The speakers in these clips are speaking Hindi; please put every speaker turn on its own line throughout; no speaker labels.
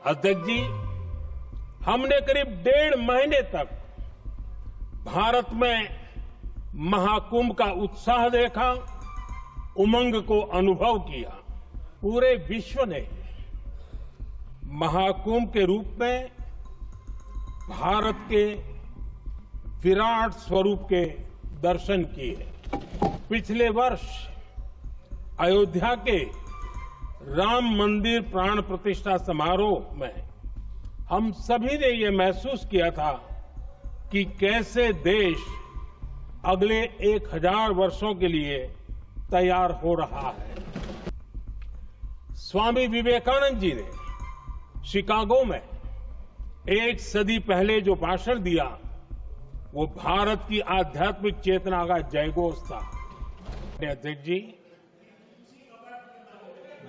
अध्यक्ष जी, हमने करीब 1.5 महीने तक भारत में महाकुंभ का उत्साह देखा, उमंग को अनुभव किया। पूरे विश्व ने महाकुंभ के रूप में भारत के विराट स्वरूप के दर्शन किए। पिछले वर्ष अयोध्या के राम मंदिर प्राण प्रतिष्ठा समारोह में हम सभी ने ये महसूस किया था कि कैसे देश अगले 1000 वर्षों के लिए तैयार हो रहा है। स्वामी विवेकानंद जी ने शिकागो में 1 सदी पहले जो भाषण दिया, वो भारत की आध्यात्मिक चेतना का जयघोष था। अध्यक्ष जी,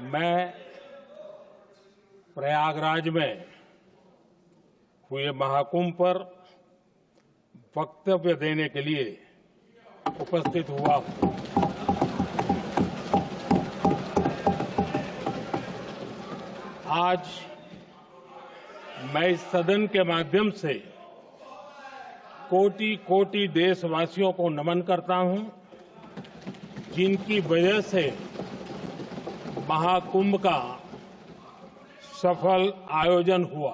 मैं प्रयागराज में हुए महाकुंभ पर वक्तव्य देने के लिए उपस्थित हुआ हूं। आज मैं इस सदन के माध्यम से कोटि कोटि देशवासियों को नमन करता हूं, जिनकी वजह से महाकुंभ का सफल आयोजन हुआ।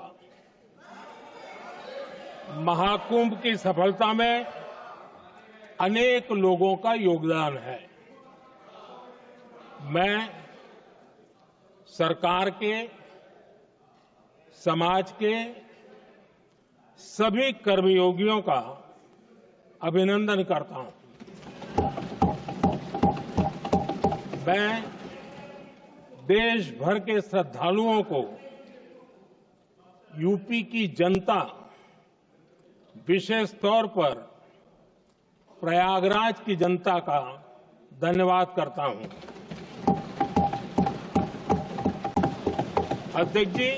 महाकुंभ की सफलता में अनेक लोगों का योगदान है। मैं सरकार के, समाज के सभी कर्मयोगियों का अभिनंदन करता हूं। मैं देश भर के श्रद्धालुओं को, यूपी की जनता, विशेष तौर पर प्रयागराज की जनता का धन्यवाद करता हूं। अध्यक्ष जी,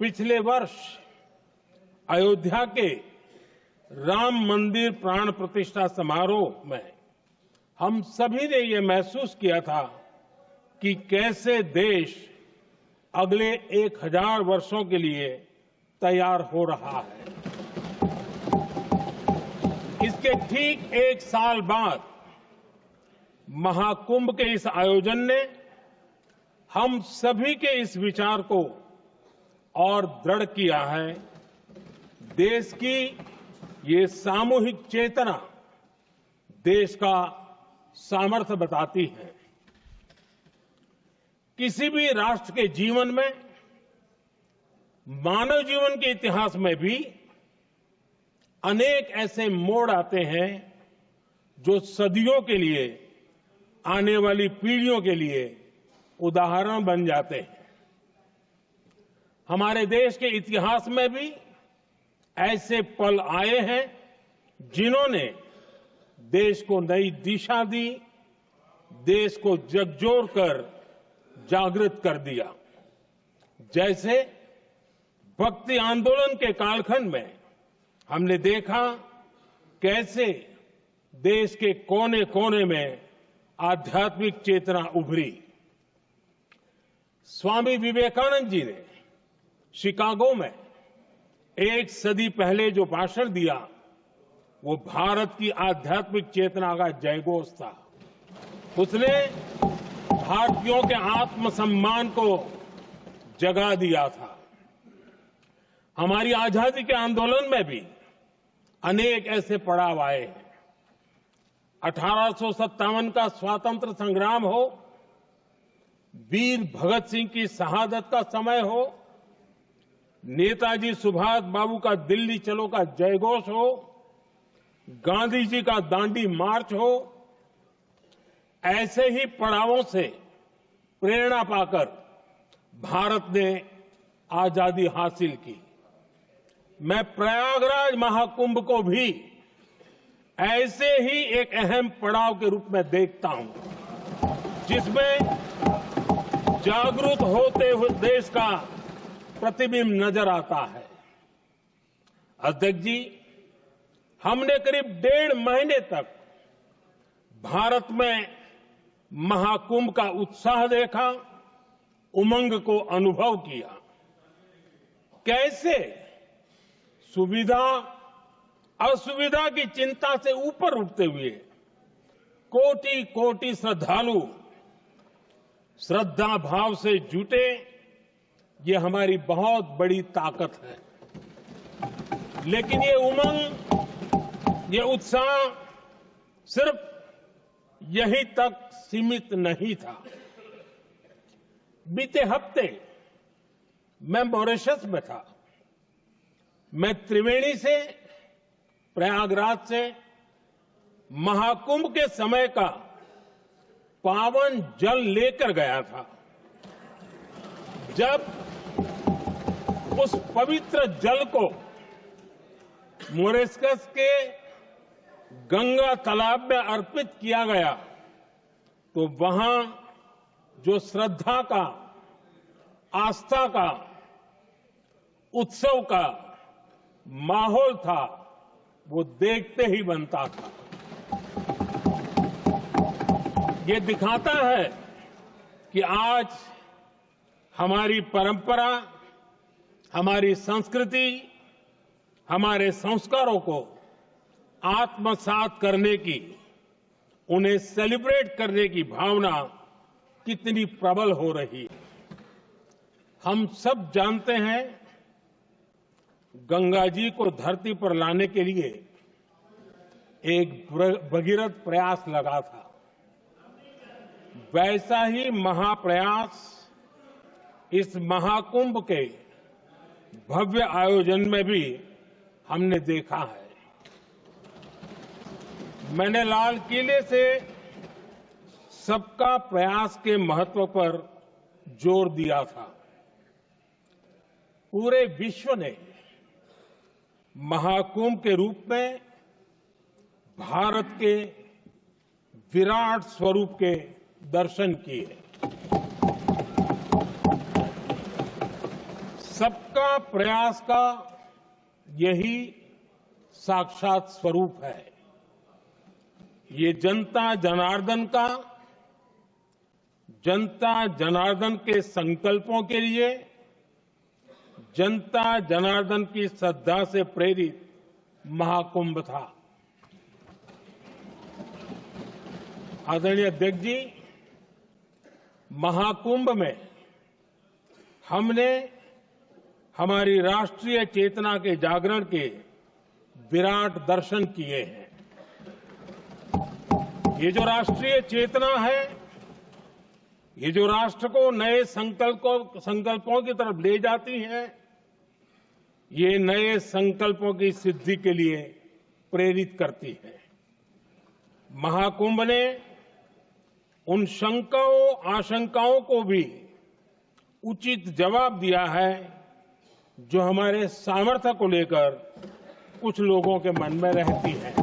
पिछले वर्ष अयोध्या के राम मंदिर प्राण प्रतिष्ठा समारोह में हम सभी ने ये महसूस किया था कि कैसे देश अगले 1000 वर्षों के लिए तैयार हो रहा है। इसके ठीक 1 साल बाद महाकुंभ के इस आयोजन ने हम सभी के इस विचार को और दृढ़ किया है। देश की ये सामूहिक चेतना देश का सामर्थ्य बताती है। किसी भी राष्ट्र के जीवन में, मानव जीवन के इतिहास में भी अनेक ऐसे मोड़ आते हैं जो सदियों के लिए, आने वाली पीढ़ियों के लिए उदाहरण बन जाते हैं। हमारे देश के इतिहास में भी ऐसे पल आए हैं जिन्होंने देश को नई दिशा दी, देश को झकझोर कर जागृत कर दिया। जैसे भक्ति आंदोलन के कालखंड में हमने देखा कैसे देश के कोने कोने में आध्यात्मिक चेतना उभरी। स्वामी विवेकानंद जी ने शिकागो में 1 सदी पहले जो भाषण दिया, वो भारत की आध्यात्मिक चेतना का जयघोष था। उसने भारतीयों के आत्मसम्मान को जगा दिया था। हमारी आजादी के आंदोलन में भी अनेक ऐसे पड़ाव आए हैं। 1857 का स्वातंत्र संग्राम हो, वीर भगत सिंह की शहादत का समय हो, नेताजी सुभाष बाबू का दिल्ली चलो का जयघोष हो, गांधी जी का दांडी मार्च हो, ऐसे ही पड़ावों से प्रेरणा पाकर भारत ने आजादी हासिल की। मैं प्रयागराज महाकुंभ को भी ऐसे ही एक अहम पड़ाव के रूप में देखता हूं, जिसमें जागरूक होते हुए देश का प्रतिबिंब नजर आता है। अध्यक्ष जी, हमने करीब 1.5 महीने तक भारत में महाकुंभ का उत्साह देखा, उमंग को अनुभव किया। कैसे सुविधा असुविधा की चिंता से ऊपर उठते हुए कोटि कोटि श्रद्धालु श्रद्धा भाव से जुटे, ये हमारी बहुत बड़ी ताकत है। लेकिन ये उमंग, ये उत्साह सिर्फ यहीं तक सीमित नहीं था। बीते हफ्ते मैं मॉरिशस में था। मैं त्रिवेणी से, प्रयागराज से महाकुंभ के समय का पावन जल लेकर गया था। जब उस पवित्र जल को मॉरिशस के गंगा तालाब में अर्पित किया गया तो वहां जो श्रद्धा का, आस्था का, उत्सव का माहौल था वो देखते ही बनता था। ये दिखाता है कि आज हमारी परंपरा, हमारी संस्कृति, हमारे संस्कारों को आत्मसात करने की, उन्हें सेलिब्रेट करने की भावना कितनी प्रबल हो रही है। हम सब जानते हैं गंगा जी को धरती पर लाने के लिए एक भगीरथ प्रयास लगा था। वैसा ही महाप्रयास इस महाकुंभ के भव्य आयोजन में भी हमने देखा है। मैंने लाल किले से सबका प्रयास के महत्व पर जोर दिया था। पूरे विश्व ने महाकुंभ के रूप में भारत के विराट स्वरूप के दर्शन किए। सबका प्रयास का यही साक्षात स्वरूप है। ये जनता जनार्दन के संकल्पों के लिए, जनता जनार्दन की श्रद्धा से प्रेरित महाकुंभ था। आदरणीय अध्यक्ष जी, महाकुंभ में हमने हमारी राष्ट्रीय चेतना के जागरण के विराट दर्शन किए हैं। ये जो राष्ट्रीय चेतना है, ये जो राष्ट्र को नए संकल्पों की तरफ ले जाती है, ये नए संकल्पों की सिद्धि के लिए प्रेरित करती है। महाकुंभ ने उन शंकाओं, आशंकाओं को भी उचित जवाब दिया है जो हमारे सामर्थ्य को लेकर कुछ लोगों के मन में रहती है।